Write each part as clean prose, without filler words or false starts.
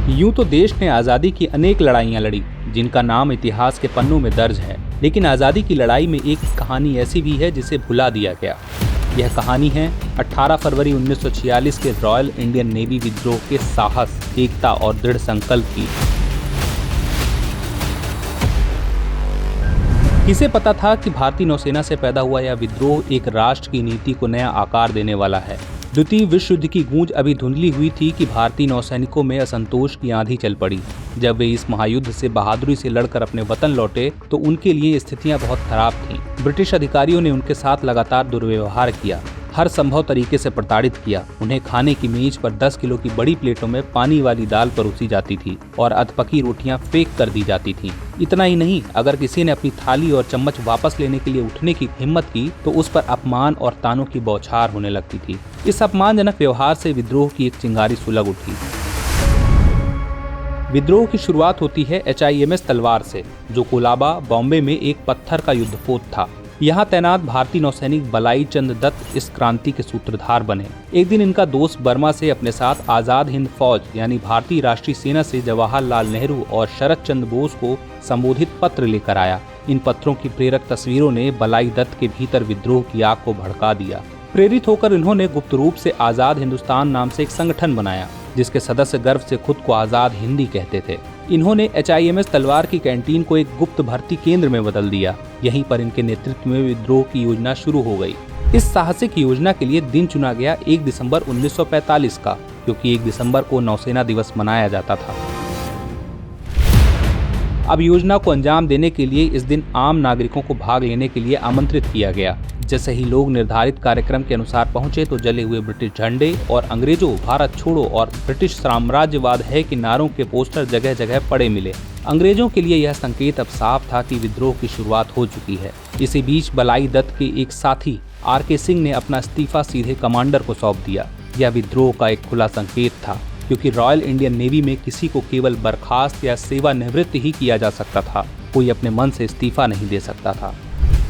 यूं तो देश ने आज़ादी की अनेक लड़ाइयां लड़ी, जिनका नाम इतिहास के पन्नों में दर्ज है, लेकिन आज़ादी की लड़ाई में एक कहानी ऐसी भी है जिसे भुला दिया गया। यह कहानी है 18 फरवरी 1946 के रॉयल इंडियन नेवी विद्रोह के साहस, एकता और दृढ़ संकल्प की। किसे पता था कि भारतीय नौसेना से पैदा हुआ यह विद्रोह एक राष्ट्र की नीति को नया आकार देने वाला है। द्वितीय विश्व युद्ध की गूंज अभी धुंधली हुई थी कि भारतीय नौसैनिकों में असंतोष की आंधी चल पड़ी। जब वे इस महायुद्ध से बहादुरी से लड़कर अपने वतन लौटे तो उनके लिए स्थितियां बहुत खराब थीं। ब्रिटिश अधिकारियों ने उनके साथ लगातार दुर्व्यवहार किया, हर संभव तरीके से प्रताड़ित किया। उन्हें खाने की मेज पर 10 किलो की बड़ी प्लेटों में पानी वाली दाल परोसी जाती थी और अधपकी रोटियां फेंक कर दी जाती थीं। इतना ही नहीं, अगर किसी ने अपनी थाली और चम्मच वापस लेने के लिए उठने की हिम्मत की तो उस पर अपमान और तानों की बौछार होने लगती थी। इस अपमानजनक व्यवहार से विद्रोह की एक चिंगारी सुलग उठी। विद्रोह की शुरुआत होती है HIMS तलवार से, जो कोलाबा, बॉम्बे में एक पत्थर का युद्धपोत था। यहाँ तैनात भारतीय नौसैनिक बलाई चंद दत्त इस क्रांति के सूत्रधार बने। एक दिन इनका दोस्त बर्मा से अपने साथ आजाद हिंद फौज यानी भारतीय राष्ट्रीय सेना से जवाहरलाल नेहरू और शरद चंद्र बोस को संबोधित पत्र लेकर आया। इन पत्रों की प्रेरक तस्वीरों ने बलाई दत्त के भीतर विद्रोह की आग को भड़का दिया। प्रेरित होकर इन्होंने गुप्त रूप से आजाद हिंदुस्तान नाम से एक संगठन बनाया, जिसके सदस्य गर्व से खुद को आजाद हिंदी कहते थे। इन्होंने HIMS तलवार की कैंटीन को एक गुप्त भर्ती केंद्र में बदल दिया। यहीं पर इनके नेतृत्व में विद्रोह की योजना शुरू हो गई। इस साहसिक योजना के लिए दिन चुना गया 1 दिसंबर 1945 का, क्योंकि 1 दिसंबर को नौसेना दिवस मनाया जाता था। अब योजना को अंजाम देने के लिए इस दिन आम नागरिकों को भाग लेने के लिए आमंत्रित किया गया। जैसे ही लोग निर्धारित कार्यक्रम के अनुसार पहुंचे तो जले हुए ब्रिटिश झंडे और अंग्रेजों, भारत छोड़ो और ब्रिटिश साम्राज्यवाद है कि नारों के पोस्टर जगह जगह पड़े मिले। अंग्रेजों के लिए यह संकेत अब साफ था कि विद्रोह की शुरुआत हो चुकी है। इसी बीच बलाई दत्त के एक साथी RK सिंह ने अपना इस्तीफा सीधे कमांडर को सौंप दिया। यह विद्रोह का एक खुला संकेत था, क्योंकि रॉयल इंडियन नेवी में किसी को केवल बर्खास्त या सेवानिवृत्त ही किया जा सकता था, कोई अपने मन से इस्तीफा नहीं दे सकता था।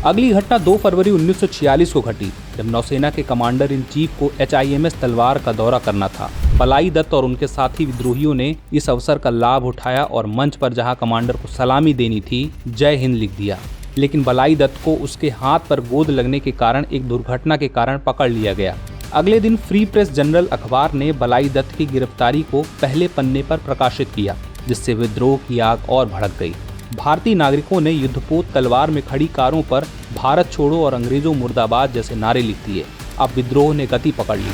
अगली घटना 2 फरवरी 1946 को घटी, जब नौसेना के कमांडर इन चीफ को HIMS तलवार का दौरा करना था। बलाई दत्त और उनके साथी विद्रोहियों ने इस अवसर का लाभ उठाया और मंच पर जहां कमांडर को सलामी देनी थी, जय हिंद लिख दिया। लेकिन बलाई दत्त को उसके हाथ पर गोद लगने के कारण एक दुर्घटना के कारण पकड़ लिया गया। अगले दिन फ्री प्रेस जनरल अखबार ने बलाई दत्त की गिरफ्तारी को पहले पन्ने पर प्रकाशित किया, जिससे विद्रोह की आग और भड़क गई। भारतीय नागरिकों ने युद्धपोत तलवार में खड़ी कारों पर भारत छोड़ो और अंग्रेजों मुर्दाबाद जैसे नारे लिख दिए। अब विद्रोह ने गति पकड़ ली।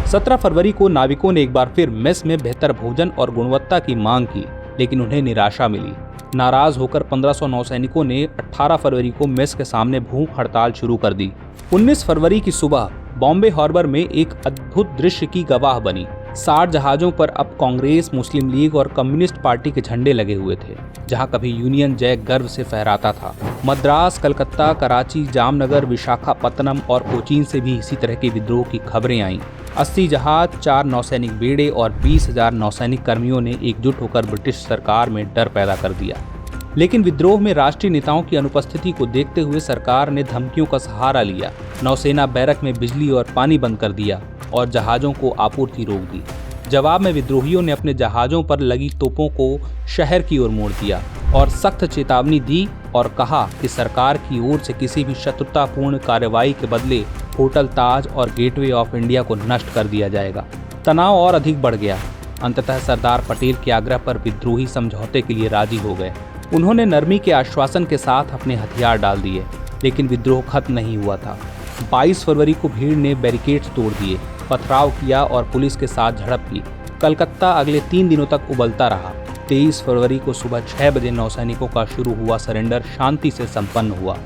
17 फरवरी को नाविकों ने एक बार फिर मेस में बेहतर भोजन और गुणवत्ता की मांग की, लेकिन उन्हें निराशा मिली। नाराज होकर 1500 नौसैनिकों ने 18 फरवरी को मेस के सामने भूख हड़ताल शुरू कर दी। 19 फरवरी की सुबह बॉम्बे हार्बर में एक अद्भुत दृश्य की गवाह बनी। 60 जहाजों पर अब कांग्रेस, मुस्लिम लीग और कम्युनिस्ट पार्टी के झंडे लगे हुए थे। जहां कभी यूनियन जैक गर्व से फहराता था, मद्रास, कलकत्ता, कराची, जामनगर, विशाखापत्तनम और कोचीन से भी इसी तरह के विद्रोह की खबरें आईं। 80 जहाज, 4 नौसैनिक बेड़े और 20,000 नौसैनिक कर्मियों ने एकजुट होकर ब्रिटिश सरकार में डर पैदा कर दिया। लेकिन विद्रोह में राष्ट्रीय नेताओं की अनुपस्थिति को देखते हुए सरकार ने धमकियों का सहारा लिया। नौसेना बैरक में बिजली और पानी बंद कर दिया और जहाजों को आपूर्ति रोक दी। जवाब में विद्रोहियों ने अपने जहाजों पर लगी तोपों को शहर की ओर मोड़ दिया और सख्त चेतावनी दी और कहा कि सरकार की ओर से किसी भी शत्रुतापूर्ण कार्रवाई के बदले होटल ताज और गेटवे ऑफ इंडिया को नष्ट कर दिया जाएगा। तनाव और अधिक बढ़ गया। अंततः सरदार पटेल के आग्रह पर विद्रोही समझौते के लिए राजी हो गए। उन्होंने नरमी के आश्वासन के साथ अपने हथियार डाल दिए, लेकिन विद्रोह खत्म नहीं हुआ था। 22 फरवरी को भीड़ ने बैरिकेड्स तोड़ दिए, पथराव किया और पुलिस के साथ झड़प की। कलकत्ता अगले 3 दिनों तक उबलता रहा। 23 फरवरी को सुबह 6 बजे नौसैनिकों का शुरू हुआ सरेंडर शांति से संपन्न हुआ।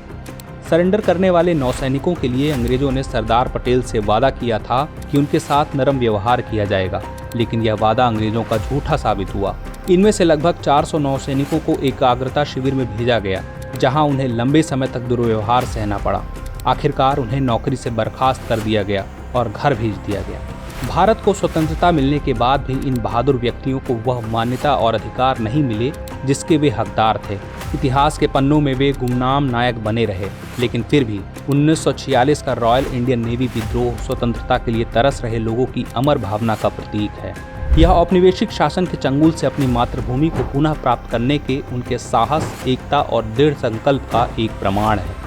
सरेंडर करने वाले नौसैनिकों के लिए अंग्रेजों ने सरदार पटेल से वादा किया था कि उनके साथ नरम व्यवहार किया जाएगा, लेकिन यह वादा अंग्रेजों का झूठा साबित हुआ। इनमें से लगभग 400 नौसैनिकों को एकाग्रता शिविर में भेजा गया, जहां उन्हें लंबे समय तक दुर्व्यवहार सहना पड़ा। आखिरकार उन्हें नौकरी से बर्खास्त कर दिया गया और घर भेज दिया गया। भारत को स्वतंत्रता मिलने के बाद भी इन बहादुर व्यक्तियों को वह मान्यता और अधिकार नहीं मिले जिसके वे हकदार थे। इतिहास के पन्नों में वे गुमनाम नायक बने रहे, लेकिन फिर भी 1946 का रॉयल इंडियन नेवी विद्रोह स्वतंत्रता के लिए तरस रहे लोगों की अमर भावना का प्रतीक है। यह औपनिवेशिक शासन के चंगुल से अपनी मातृभूमि को पुनः प्राप्त करने के उनके साहस, एकता और दृढ़ संकल्प का एक प्रमाण है।